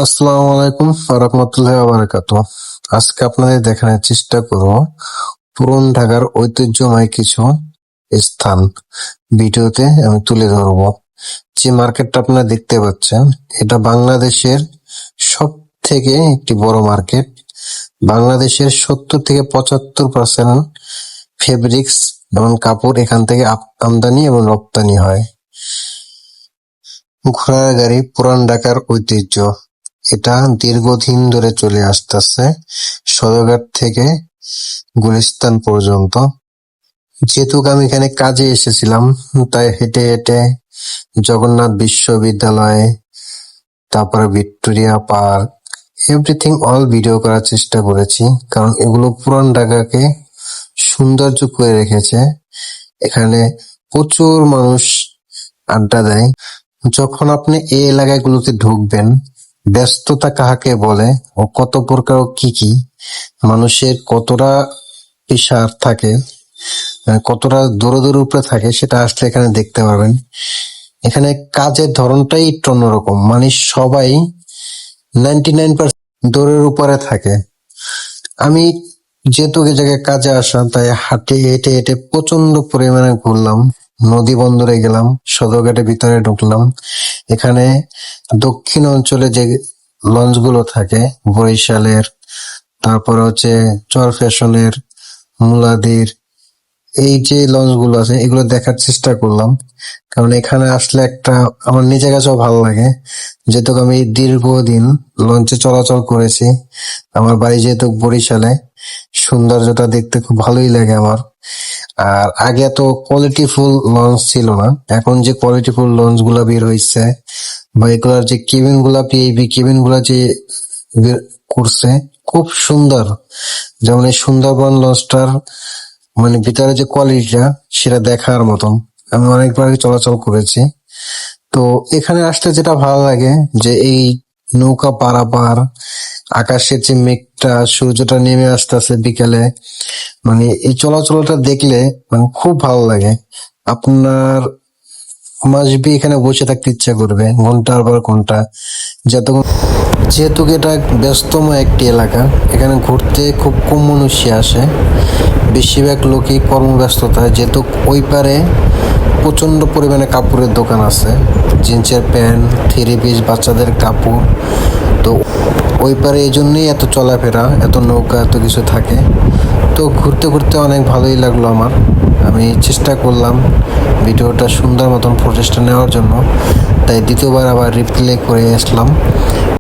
আসসালামু আলাইকুম রহমতুল্লাহ বারাকাতুহ। আজকে আপনাদের দেখানোর চেষ্টা করব পুরান ঢাকার ঐতিহ্যময় কিছু স্থান ভিডিওতে আমি তুলে ধরব। যে মার্কেটটা আপনারা দেখতে পাচ্ছেন, এটা বাংলাদেশের সব থেকে একটি বড় মার্কেট। বাংলাদেশের 70 থেকে 75% ফেব্রিক্স এবং কাপড় এখান থেকে আমদানি এবং রপ্তানি হয়। ঘোড়ার গাড়ি পুরান ঢাকার ঐতিহ্য। এটা দীর্ঘদিন ধরে চলে আসতেছে, সদরঘাট থেকে গুলিস্তান পর্যন্ত। যেহেতু আমি এখানে কাজে এসেছিলাম, তাই হেঁটে হেঁটে জগন্নাথ বিশ্ববিদ্যালয়, তারপরে Victoria park, everything all video করার চেষ্টা করেছি, কারণ এগুলো পুরান ঢাকাকে সৌন্দর্য করে রেখেছে। এখানে প্রচুর মানুষ আড্ডা দেয়। যখন আপনি এই এলাকাগুলোতে ঢুকবেন, ব্যস্ততা কাহাকে বলে ও কত প্রকার ও কি মানুষের কতটা প্রেশার থাকে, কতটা দৌড়াদৌড়ির উপরে থাকে, সেটা আসলে এখানে দেখতে পারবেন। এখানে কাজের ধরনটাই একটু অন্যরকম, মানে সবাই 99% দৌড়ের উপরে থাকে। আমি যেহেতু এই জায়গায় কাজে আসা, তাই হাঁটে হেঁটে হেঁটে প্রচন্ড পরিমাণে ঘুরলাম। নদী বন্দরে গেলাম, সদরঘাটের ভিতরে ঢুকলাম। এখানে দক্ষিণ অঞ্চলে যে লঞ্চগুলো থাকে, বরিশালের, তারপরে হচ্ছে চরফ্যাশনের, মুলাদির, এই যে লঞ্চগুলো আছে এগুলো দেখার চেষ্টা করলাম। কারণ এখানে আসলে একটা আমার নিজের কাছেও ভালো লাগে, যেহেতু আমি দীর্ঘদিন লঞ্চে চলাচল করেছি। আমার বাড়ি যেহেতু বরিশালে, সৌন্দর্যটা দেখতে খুব ভালোই লাগে আমার। আর আগে এত কোয়ালিটিফুল লঞ্চ ছিল না, এখন যে কোয়ালিটিফুল লঞ্চ গুলা বের হয়েছে বা এগুলার যে কেবিন গুলা, পিআইবি কেবিন গুলা যে বের করছে, খুব সুন্দর। যেমন এই সুন্দরবন লঞ্চটার মানে ভিতরে যে কোয়ালিটিটা, সেটা দেখার মতন। আমি অনেকবার চলাচল করেছি। তো এখানে আসলে যেটা ভালো লাগে, যে এই নৌকা পারাপার, আকাশের যে মেঘটা, সূর্যটা নেমে আসতেছে বিকেলে, মানে এই চলাচলটা দেখলে মানে খুব ভালো লাগে। আপনার মাসবি এখানে বসে থাকতে ইচ্ছা করবে ঘন্টার পর ঘন্টা। যতক্ষণ যেহেতু এটা ব্যস্তময় একটি এলাকা, এখানে ঘুরতে খুব কম মানুষই আসে, বেশিরভাগ লোকই কর্মব্যস্ততা। যেহেতু ওই পারে প্রচন্ড পরিমাণে কাপড়ের দোকান আছে, জিন্সের প্যান্ট, থ্রি পিস, বাচ্চাদের কাপড়। তো ওই পারে এই জন্যই এত চলাফেরা, এত নৌকা, এত কিছু থাকে। তো ঘুরতে ঘুরতে অনেক ভালোই লাগলো আমার। আমি চেষ্টা করলাম ভিডিওটা সুন্দর মতন প্রচেষ্টা নেওয়ার জন্য, তাই দ্বিতীয়বার আবার রিপ্লে করে আসলাম।